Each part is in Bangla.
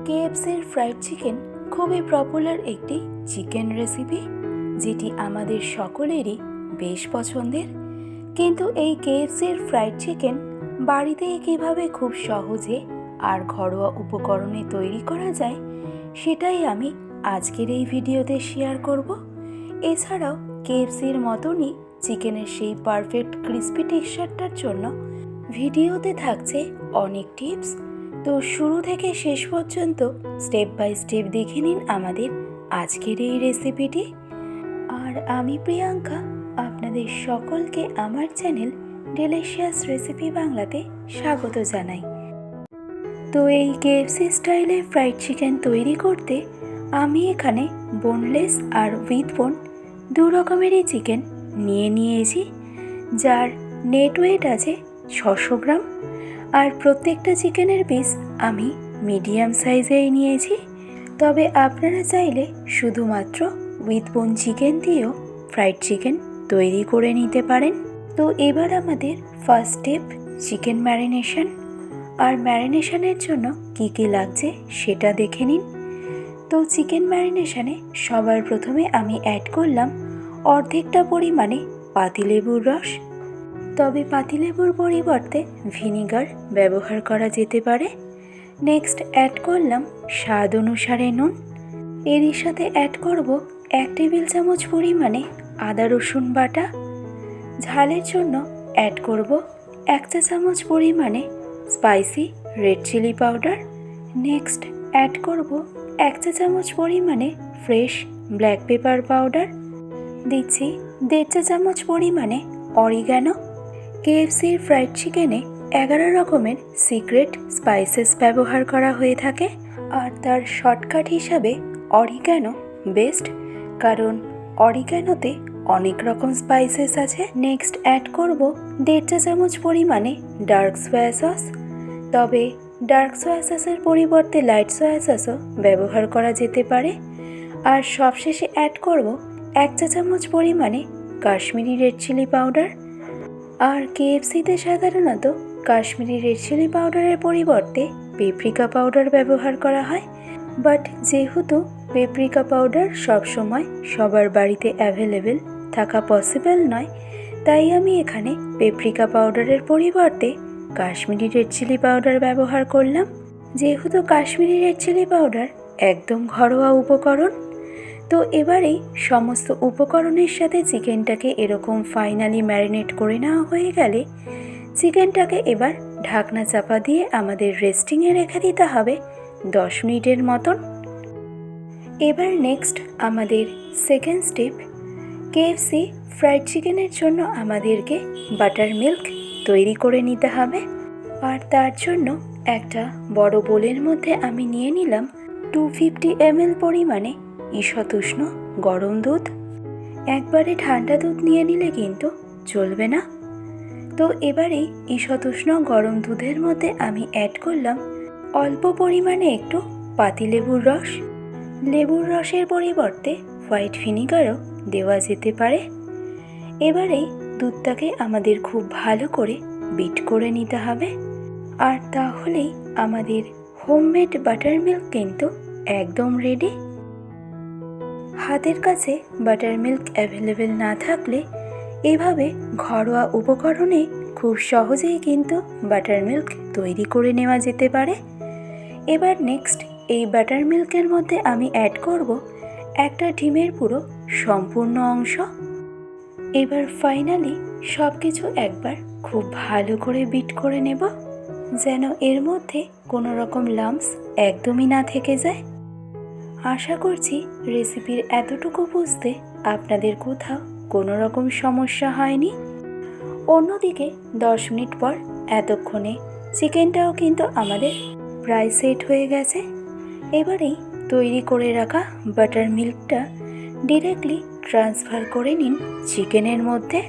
কেএফসির ফ্রাইড চিকেন খুবই পপুলার একটি চিকেন রেসিপি, যেটি আমাদের সকলেরই বেশ পছন্দের। কিন্তু এই কেএফসির ফ্রাইড চিকেন বাড়িতেই কীভাবে খুব সহজে আর ঘরোয়া উপকরণে তৈরি করা যায়, সেটাই আমি আজকের এই ভিডিওতে শেয়ার করব। এছাড়াও কেএফসির মতনই চিকেনের সেই পারফেক্ট ক্রিস্পি টেক্সচারটার জন্য ভিডিওতে থাকছে অনেক টিপস। তো শুরু থেকে শেষ পর্যন্ত স্টেপ বাই স্টেপ দেখে নিন আমাদের আজকের এই রেসিপিটি। আর আমি প্রিয়াঙ্কা আপনাদের সকলকে আমার চ্যানেল ডেলিশিয়াস রেসিপি বাংলাতে স্বাগত জানাই। তো এই কেএফসি স্টাইলে ফ্রাইড চিকেন তৈরি করতে আমি এখানে বোনলেস আর উইথ বোন দু রকমেরই চিকেন নিয়েছি, যার নেট ওয়েট আছে 600 গ্রাম। আর প্রত্যেকটা চিকেনের পিস আমি মিডিয়াম সাইজেই নিয়েছি। তবে আপনারা চাইলে শুধুমাত্র উইথ বোন চিকেন দিয়েও ফ্রাইড চিকেন তৈরি করে নিতে পারেন। তো এবার আমাদের ফার্স্ট স্টেপ চিকেন ম্যারিনেশন। আর ম্যারিনেশনের জন্য কী লাগছে সেটা দেখে নিন। তো চিকেন ম্যারিনেশনে সবার প্রথমে আমি অ্যাড করলাম অর্ধেকটা পরিমাণে পাতিলেবুর রস। তবে পাতিলেবুর পরিবর্তে ভিনিগার ব্যবহার করা যেতে পারে। নেক্সট অ্যাড করলাম স্বাদ অনুসারে নুন। এরই সাথে অ্যাড করব 1 টেবিল চামচ পরিমাণে আদা রসুন বাটা। ঝালের জন্য অ্যাড করব 1 চা চামচ পরিমাণে spicy red chilli powder. Next add করব 1 চা চামচ পরিমাণে ফ্রেশ ব্ল্যাক পেপার পাউডার। দিচ্ছি 1.5 চা চামচ পরিমাণে অরিগ্যানো। কেএফসির ফ্রাইড চিকেনে 11 রকমের সিক্রেট স্পাইসেস ব্যবহার করা হয়ে থাকে, আর তার শর্টকাট হিসাবে অরিগ্যানো বেস্ট, কারণ অরিগ্যানোতে অনেক রকম স্পাইসেস আছে। নেক্সট অ্যাড করব 1.5 চা চামচ পরিমাণে ডার্ক সয়া সস। তবে ডার্ক সয়া সসের পরিবর্তে লাইট সয়া সসও ব্যবহার করা যেতে পারে। আর সবশেষে অ্যাড করব 1 চা চামচ পরিমাণে কাশ্মীরি রেড চিলি পাউডার। আর কেএফসিতে সাধারণত কাশ্মীরি রেড চিলি পাউডারের পরিবর্তে পেপরিকা পাউডার ব্যবহার করা হয়, বাট যেহেতু পেপরিকা পাউডার সবসময় সবার বাড়িতে অ্যাভেলেবেল থাকা পসিবল নয়, তাই আমি এখানে পেপরিকা পাউডারের পরিবর্তে কাশ্মীরি রেড চিলি পাউডার ব্যবহার করলাম। যেহেতু কাশ্মীরি রেড চিলি পাউডার একদম ঘরোয়া উপকরণ, তো এবারেই সমস্ত উপকরণের সাথে চিকেনটাকে এরকম ফাইনালি ম্যারিনেট করে নেওয়া হয়ে গেলে চিকেনটাকে এবার ঢাকনা চাপা দিয়ে আমাদের রেস্টিংয়ে রেখে দিতে হবে 10 মিনিটের মতন। এবার নেক্সট আমাদের সেকেন্ড স্টেপ, কেএফসি ফ্রাইড চিকেনের জন্য আমাদেরকে বাটার মিল্ক তৈরি করে নিতে হবে। আর তার জন্য একটা বড় বোলের মধ্যে আমি নিয়ে নিলাম 250 ml পরিমাণে ঈষৎ উষ্ণ গরম দুধ। একবারে ঠান্ডা দুধ নিয়ে নিলে কিন্তু চলবে না। তো এবারেই ঈষৎ উষ্ণ গরম দুধের মধ্যে আমি অ্যাড করলাম অল্প পরিমাণে একটু পাতিলেবুর রস। লেবুর রসের পরিবর্তে হোয়াইট ভিনিগারও দেওয়া যেতে পারে। এবারেই দুধটাকে আমাদের খুব ভালো করে বিট করে নিতে হবে। আর তাহলেই আমাদের হোমমেড বাটার মিল্ক কিন্তু একদম রেডি। হাতের কাছে বাটার মিল্ক অ্যাভেলেবেল না থাকলে এভাবে ঘরোয়া উপকরণে খুব সহজেই কিন্তু বাটার মিল্ক তৈরি করে নেওয়া যেতে পারে। এবার নেক্সট এই বাটার মিল্কের মধ্যে আমি অ্যাড করব একটা ডিমের পুরো সম্পূর্ণ অংশ। এবার ফাইনালি সব কিছু একবার খুব ভালো করে বিট করে নেব, যেন এর মধ্যে কোনো রকম লাম্পস একদমই না থেকে যায়। আশা করছি রেসিপির এতটুকু বুঝতে আপনাদের কোথাও কোনো রকম সমস্যা হয়নি। অন্যদিকে 10 মিনিট পর এতক্ষণে চিকেনটাও কিন্তু আমাদের প্রায় সেট হয়ে গেছে। এবারেই তৈরি করে রাখা বাটার মিল্কটা ডিরেক্টলি ট্রান্সফার করে নিন চিকেনের মধ্যে।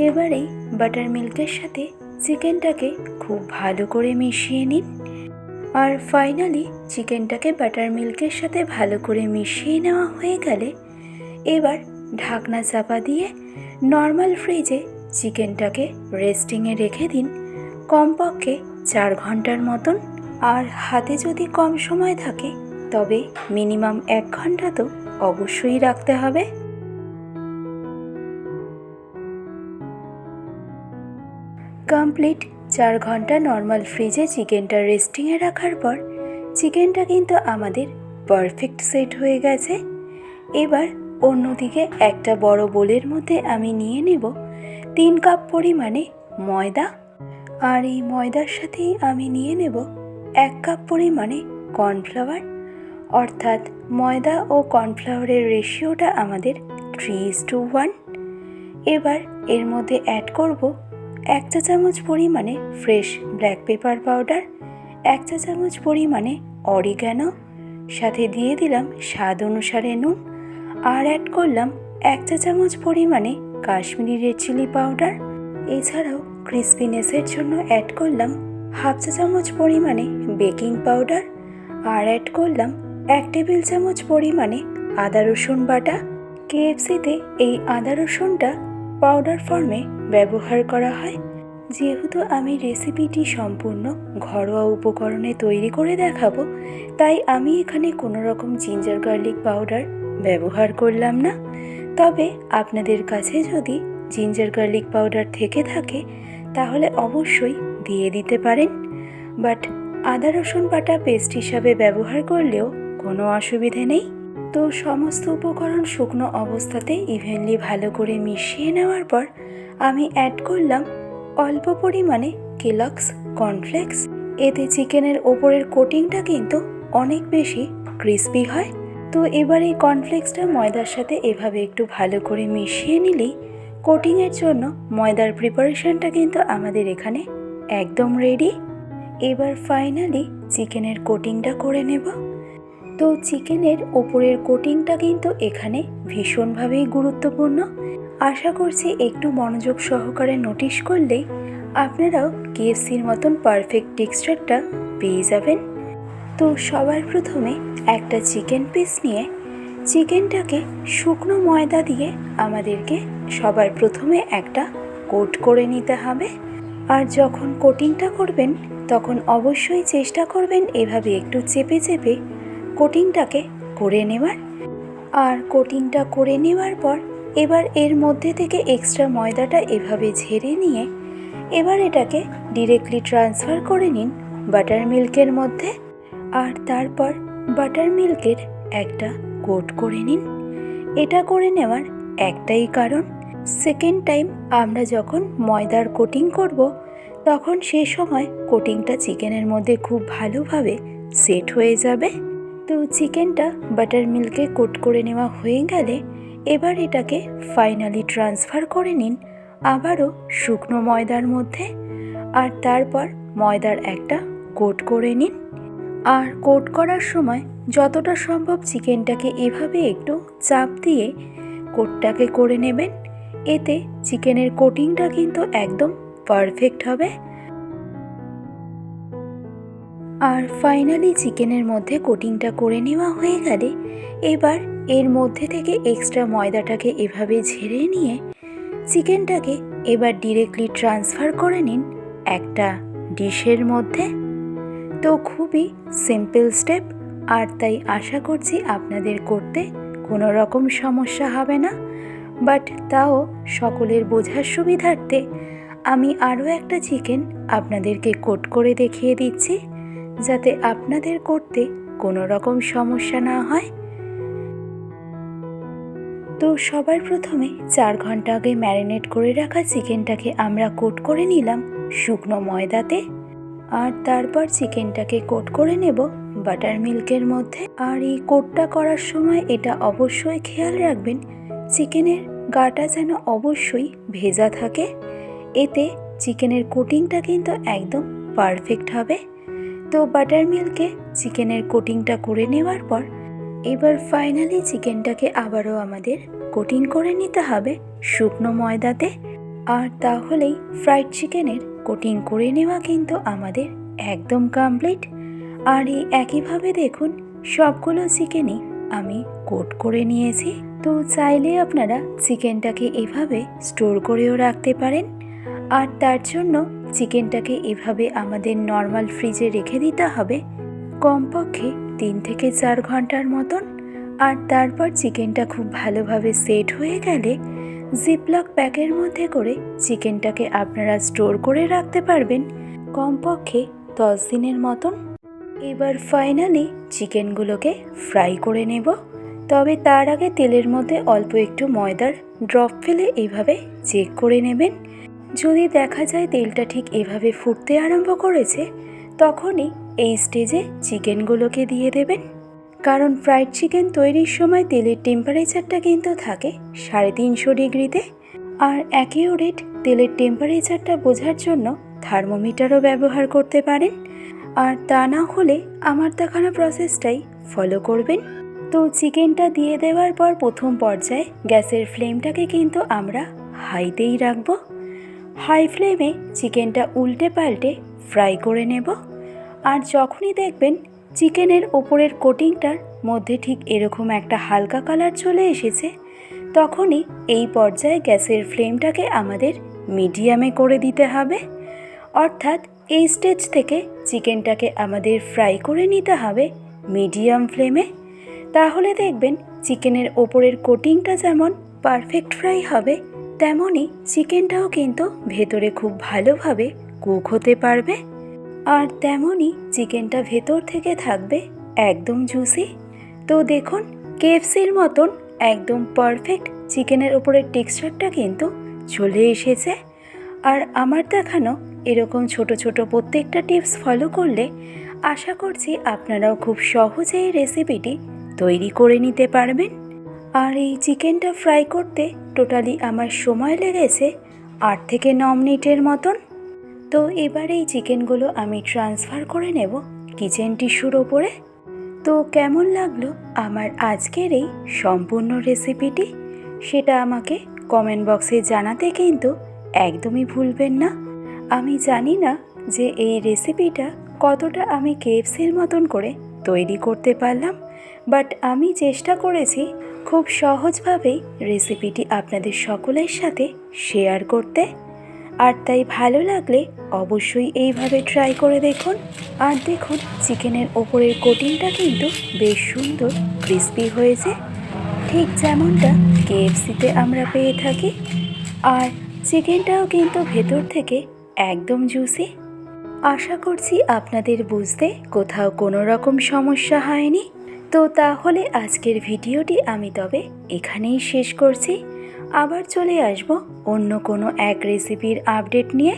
এবারেই বাটার মিল্কের সাথে চিকেনটাকে খুব ভালো করে মিশিয়ে নিন। আর ফাইনালি চিকেনটাকে বাটার মিল্কের সাথে ভালো করে মিশিয়ে নেওয়া হয়ে গেলে এবার ঢাকনা চাপা দিয়ে নর্মাল ফ্রিজে চিকেনটাকে রেস্টিংয়ে রেখে দিন কমপক্ষে 4 ঘন্টার মতন। আর হাতে যদি কম সময় থাকে তবে মিনিমাম 1 ঘন্টা তো অবশ্যই রাখতে হবে। কমপ্লিট 4 ঘন্টা নর্মাল ফ্রিজে চিকেনটা রেস্টিংয়ে রাখার পর চিকেনটা কিন্তু আমাদের পারফেক্ট সেট হয়ে গেছে। এবার অন্যদিকে একটা বড় বোলের মধ্যে আমি নিয়ে নেব 3 কাপ পরিমাণে ময়দা, আর এই ময়দার সাথেই আমি নিয়ে নেব 1 কাপ পরিমাণে কর্নফ্লাওয়ার, অর্থাৎ ময়দা ও কর্নফ্লাওয়ারের রেশিওটা আমাদের 3:1। এবার এর মধ্যে অ্যাড করব 1 চা চামচ পরিমাণে ফ্রেশ ব্ল্যাক পেপার পাউডার, 1 চা চামচ পরিমাণে অরিগ্যানো, সাথে দিয়ে দিলাম স্বাদ অনুসারে নুন, আর অ্যাড করলাম 1 চা চামচ পরিমাণে কাশ্মীরি রেড চিলি পাউডার। এছাড়াও ক্রিস্পিনেসের জন্য অ্যাড করলাম 1/2 চা চামচ পরিমাণে বেকিং পাউডার, আর অ্যাড করলাম 1 টেবিল চামচ পরিমাণে আদা রসুন বাটা। কেএফসিতে এই আদা রসুনটা পাউডার ফর্মে ব্যবহার করা হয়। যেহেতু আমি রেসিপিটি সম্পূর্ণ ঘরোয়া উপকরণে তৈরি করে দেখাবো, তাই আমি এখানে কোনো রকম জিঞ্জার গার্লিক পাউডার ব্যবহার করলাম না। তবে আপনাদের কাছে যদি জিঞ্জার গার্লিক পাউডার থেকে থাকে তাহলে অবশ্যই দিয়ে দিতে পারেন, বাট আদা রসুন বাটা পেস্ট হিসাবে ব্যবহার করলেও কোনো অসুবিধে নেই। তো সমস্ত উপকরণ শুকনো অবস্থাতে ইভেনলি ভালো করে মিশিয়ে নেওয়ার পর আমি অ্যাড করলাম অল্প পরিমাণে কেলগস কর্নফ্লেক্স। এতে চিকেনের ওপরের কোটিংটা কিন্তু অনেক বেশি ক্রিস্পি হয়। তো এবার এই কর্নফ্লেক্সটা ময়দার সাথে এভাবে একটু ভালো করে মিশিয়ে নিলেই কোটিংয়ের জন্য ময়দার প্রিপারেশনটা কিন্তু আমাদের এখানে একদম রেডি। এবার ফাইনালি চিকেনের কোটিংটা করে নেব। তো চিকেনের ওপরের কোটিংটা কিন্তু এখানে ভীষণভাবেই গুরুত্বপূর্ণ। আশা করছি একটু মনোযোগ সহকারে নোটিশ করলেই আপনারাও কেএফসির মতন পারফেক্ট টেক্সচারটা পেয়ে যাবেন। তো সবার প্রথমে একটা চিকেন পিস নিয়ে চিকেনটাকে শুকনো ময়দা দিয়ে আমাদেরকে সবার প্রথমে একটা কোট করে নিতে হবে। আর যখন কোটিংটা করবেন তখন অবশ্যই চেষ্টা করবেন এভাবে একটু চেপে চেপে কোটিংটাকে করে নেওয়ার। আর কোটিংটা করে নেওয়ার পর এবার এর মধ্যে থেকে এক্সট্রা ময়দাটা এভাবে ঝেড়ে নিয়ে এবার এটাকে ডিরেক্টলি ট্রান্সফার করে নিন বাটার মিল্কের মধ্যে, আর তারপর বাটার মিল্কের একটা কোট করে নিন। এটা করে নেওয়ার একটাই কারণ, সেকেন্ড টাইম আমরা যখন ময়দার কোটিং করব তখন সে সময় কোটিংটা চিকেনের মধ্যে খুব ভালোভাবে সেট হয়ে যাবে। তো চিকেনটা বাটার মিল্কে কোট করে নেওয়া হয়ে গেলে এবার এটাকে ফাইনালি ট্রান্সফার করে নিন আবারও শুকনো ময়দার মধ্যে, আর তারপর ময়দার একটা কোট করে নিন। আর কোট করার সময় যতটা সম্ভব চিকেনটাকে এভাবে একটু চাপ দিয়ে কোটটাকে করে নেবেন। এতে চিকেনের কোটিংটা কিন্তু একদম পারফেক্ট হবে। আর ফাইনালি চিকেনের মধ্যে কোটিংটা করে নেওয়া হয়ে গেলে এবার এর মধ্যে থেকে এক্সট্রা ময়দাটাকে এভাবে ঝেড়ে নিয়ে চিকেনটাকে এবার ডিরেক্টলি ট্রান্সফার করে নিন একটা ডিশের মধ্যে। তো খুবই সিম্পল স্টেপ, আর তাই আশা করছি আপনাদের করতে কোনো রকম সমস্যা হবে না। বাট তাও সকলের বোঝার সুবিধার্থে আমি আরও একটা চিকেন আপনাদেরকে কোট করে দেখিয়ে দিচ্ছি, যাতে আপনাদের করতে কোনো রকম সমস্যা না হয়। তো সবার প্রথমে 4 ঘন্টা আগে ম্যারিনেট করে রাখা চিকেনটাকে আমরা কোট করে নিলাম শুকনো ময়দাতে, আর তারপর চিকেনটাকে কোট করে নেব বাটার মিল্কের মধ্যে। আর এই কোটটা করার সময় এটা অবশ্যই খেয়াল রাখবেন চিকেনের গাটা যেন অবশ্যই ভেজা থাকে, এতে চিকেনের কোটিংটা কিন্তু একদম পারফেক্ট হবে। তো বাটার মিল্কে চিকেনের কোটিংটা করে নেওয়ার পর এবার ফাইনালি চিকেনটাকে আবারও আমাদের কোটিং করে নিতে হবে শুকনো ময়দাতে। আর তাহলেই ফ্রাইড চিকেনের কোটিং করে নেওয়া কিন্তু আমাদের একদম কমপ্লিট। আর এই একইভাবে দেখুন সবগুলো চিকেনই আমি কোট করে নিয়েছি। তো চাইলে আপনারা চিকেনটাকে এভাবে স্টোর করেও রাখতে পারেন। আর তার জন্য চিকেনটাকে এভাবে আমাদের নর্মাল ফ্রিজে রেখে দিতে হবে কমপক্ষে 3 থেকে 4 ঘন্টার মতন। আর তারপর চিকেনটা খুব ভালোভাবে সেট হয়ে গেলে জিপলক প্যাকের মধ্যে করে চিকেনটাকে আপনারা স্টোর করে রাখতে পারবেন কমপক্ষে 10 দিনের মতন। এবার ফাইনালি চিকেনগুলোকে ফ্রাই করে নেব। তবে তার আগে তেলের মধ্যে অল্প একটু ময়দার ড্রপ ফেলে এইভাবে চেক করে নেবেন। যদি দেখা যায় তেলটা ঠিক এভাবে ফুটতে আরম্ভ করেছে, তখনই এই স্টেজে চিকেনগুলোকে দিয়ে দেবেন। কারণ ফ্রাইড চিকেন তৈরির সময় তেলের টেম্পারেচারটা কিন্তু থাকে 350 ডিগ্রিতে। আর অ্যাকিউরেট তেলের টেম্পারেচারটা বোঝার জন্য থার্মোমিটারও ব্যবহার করতে পারেন। আর তা না হলে আমার দেখানো প্রসেসটাই ফলো করবেন। তো চিকেনটা দিয়ে দেওয়ার পর প্রথম পর্যায়ে গ্যাসের ফ্লেমটাকে কিন্তু আমরা হাইতেই রাখবো। হাই ফ্লেমে চিকেনটা উল্টে পাল্টে ফ্রাই করে নেব। আর যখনই দেখবেন চিকেনের ওপরের কোটিংটার মধ্যে ঠিক এরকম একটা হালকা কালার চলে এসেছে, তখনই এই পর্যায়ে গ্যাসের ফ্লেমটাকে আমাদের মিডিয়ামে করে দিতে হবে। অর্থাৎ এই স্টেজ থেকে চিকেনটাকে আমাদের ফ্রাই করে নিতে হবে মিডিয়াম ফ্লেমে। তাহলে দেখবেন চিকেনের ওপরের কোটিংটা যেমন পারফেক্ট ফ্রাই হবে, তেমনই চিকেনটাও কিন্তু ভেতরে খুব ভালোভাবে কুক হতে পারবে। আর তেমনই চিকেনটা ভেতর থেকে থাকবে একদম জুসি। তো দেখুন কেএফসির মতন একদম পারফেক্ট চিকেনের ওপরের টেক্সচারটা কিন্তু চলে এসেছে। আর আমার দেখানো এরকম ছোট ছোট প্রত্যেকটা টিপস ফলো করলে আশা করছি আপনারাও খুব সহজে এই রেসিপিটি তৈরি করে নিতে পারবেন। আর এই চিকেনটা ফ্রাই করতে টোটালি আমার সময় লেগেছে 8 থেকে 9 মিনিটের মতন। তো এবার এই চিকেনগুলো আমি ট্রান্সফার করে নেব কিচেন টিস্যুর ওপরে। তো কেমন লাগলো আমার আজকের এই সম্পূর্ণ রেসিপিটি, সেটা আমাকে কমেন্ট বক্সে জানাতে কিন্তু একদমই ভুলবেন না। আমি জানি না যে এই রেসিপিটা কতটা আমি কেএফসির মতন করে তৈরি করতে পারলাম, বাট আমি চেষ্টা করেছি খুব সহজভাবেই রেসিপিটি আপনাদের সকলের সাথে শেয়ার করতে। আর তাই ভালো লাগলে অবশ্যই এইভাবে ট্রাই করে দেখুন। আর দেখুন চিকেনের ওপরের কোটিংটা কিন্তু বেশ সুন্দর ক্রিস্পি হয়েছে, ঠিক যেমনটা কেএফসিতে আমরা পেয়ে থাকি। আর চিকেনটাও কিন্তু ভেতর থেকে একদম জুসি। আশা করছি আপনাদের বুঝতে কোথাও কোনো রকম সমস্যা হয়নি। তো তাহলে আজকের ভিডিওটি আমি তবে এখানেই শেষ করছি। আবার চলে আসব অন্য কোনো এক রেসিপির আপডেট নিয়ে।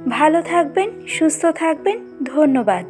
ভালো থাকবেন, সুস্থ থাকবেন, ধন্যবাদ।